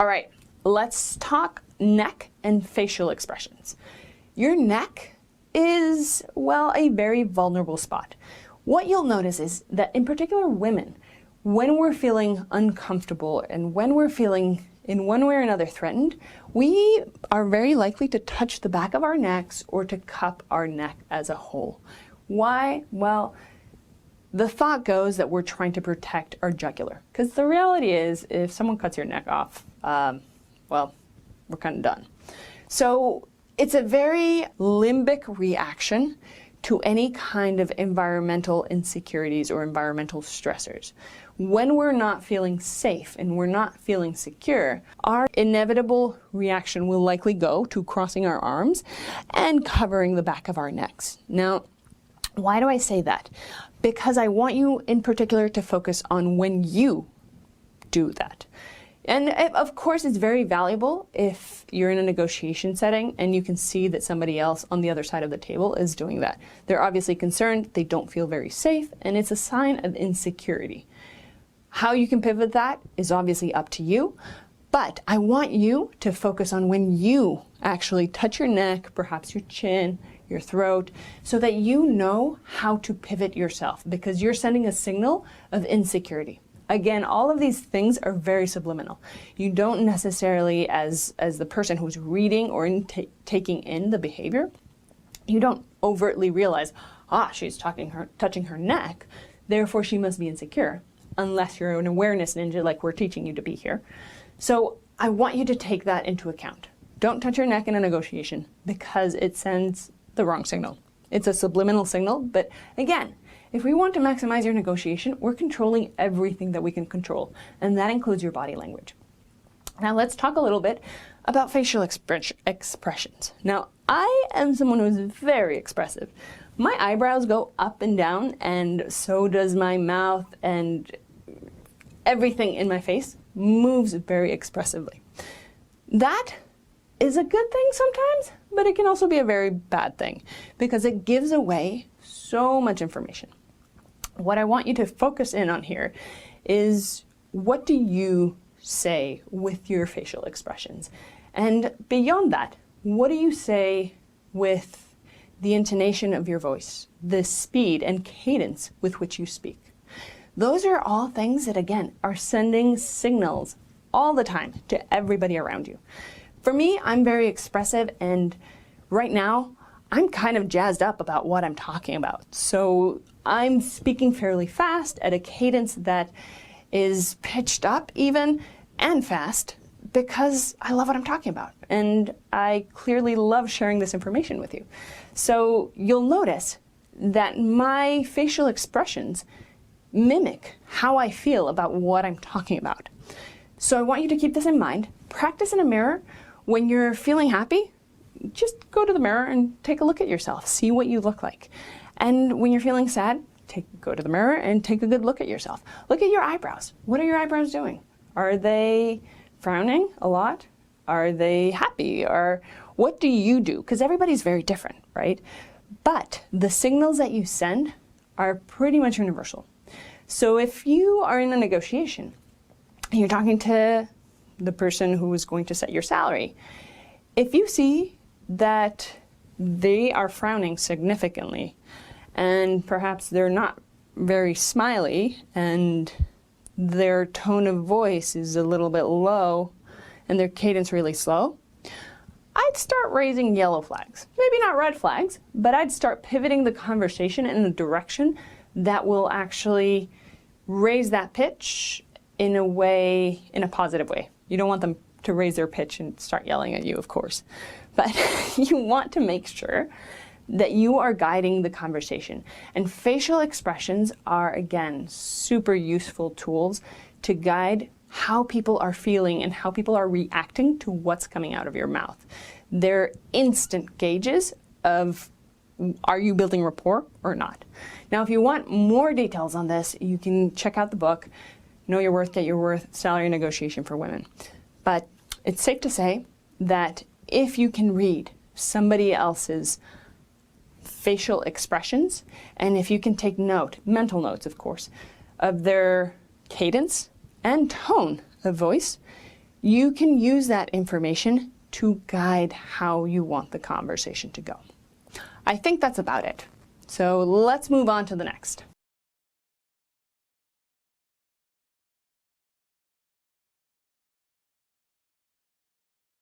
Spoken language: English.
All right, let's talk neck and facial expressions. Your neck is, well, a very vulnerable spot. What you'll notice is that in particular women, when we're feeling uncomfortable and when we're feeling in one way or another threatened, we are very likely to touch the back of our necks or to cup our neck as a whole. Why? Well, the thought goes that we're trying to protect our jugular, because the reality is if someone cuts your neck off, well, we're kind of done. So it's a very limbic reaction to any kind of environmental insecurities or environmental stressors. When we're not feeling safe and we're not feeling secure, our inevitable reaction will likely go to crossing our arms and covering the back of our necks. Now, why do I say that? Because I want you in particular to focus on when you do that. And of course, it's very valuable if you're in a negotiation setting and you can see that somebody else on the other side of the table is doing that. They're obviously concerned, they don't feel very safe, and it's a sign of insecurity. How you can pivot that is obviously up to you, but I want you to focus on when you actually touch your neck, perhaps your chin, your throat, so that you know how to pivot yourself, because you're sending a signal of insecurity. Again, all of these things are very subliminal. You don't necessarily, as the person who's reading or taking in the behavior, you don't overtly realize, she's touching her neck, therefore she must be insecure, unless you're an awareness ninja like we're teaching you to be here. So I want you to take that into account. Don't touch your neck in a negotiation because it sends the wrong signal. It's a subliminal signal, but again, if we want to maximize your negotiation, we're controlling everything that we can control, and that includes your body language. Now let's talk a little bit about facial expressions. Now, I am someone who is very expressive. My eyebrows go up and down, and so does my mouth, and everything in my face moves very expressively. That is a good thing sometimes, but it can also be a very bad thing because it gives away so much information. What I want you to focus in on here is, what do you say with your facial expressions? And beyond that, what do you say with the intonation of your voice, the speed and cadence with which you speak? Those are all things that, again, are sending signals all the time to everybody around you. For me, I'm very expressive, and right now, I'm kind of jazzed up about what I'm talking about. So I'm speaking fairly fast at a cadence that is pitched up even and fast because I love what I'm talking about. And I clearly love sharing this information with you. So you'll notice that my facial expressions mimic how I feel about what I'm talking about. So I want you to keep this in mind. Practice in a mirror. When you're feeling happy, just go to the mirror and take a look at yourself. See what you look like. And when you're feeling sad, go to the mirror and take a good look at yourself. Look at your eyebrows. What are your eyebrows doing? Are they frowning a lot? Are they happy? Or what do you do? Because everybody's very different, right? But the signals that you send are pretty much universal. So if you are in a negotiation and you're talking to the person who is going to set your salary, if you see that they are frowning significantly and perhaps they're not very smiley and their tone of voice is a little bit low and their cadence really slow, I'd start raising yellow flags. Maybe not red flags, but I'd start pivoting the conversation in a direction that will actually raise that pitch in a positive way. You don't want them to raise their pitch and start yelling at you, of course. But you want to make sure that you are guiding the conversation. And facial expressions are, again, super useful tools to guide how people are feeling and how people are reacting to what's coming out of your mouth. They're instant gauges of, are you building rapport or not? Now, if you want more details on this, you can check out the book, Know Your Worth, Get Your Worth, Salary Negotiation for Women. But it's safe to say that if you can read somebody else's facial expressions, and if you can take note, mental notes of course, of their cadence and tone of voice, you can use that information to guide how you want the conversation to go. I think that's about it. So let's move on to the next.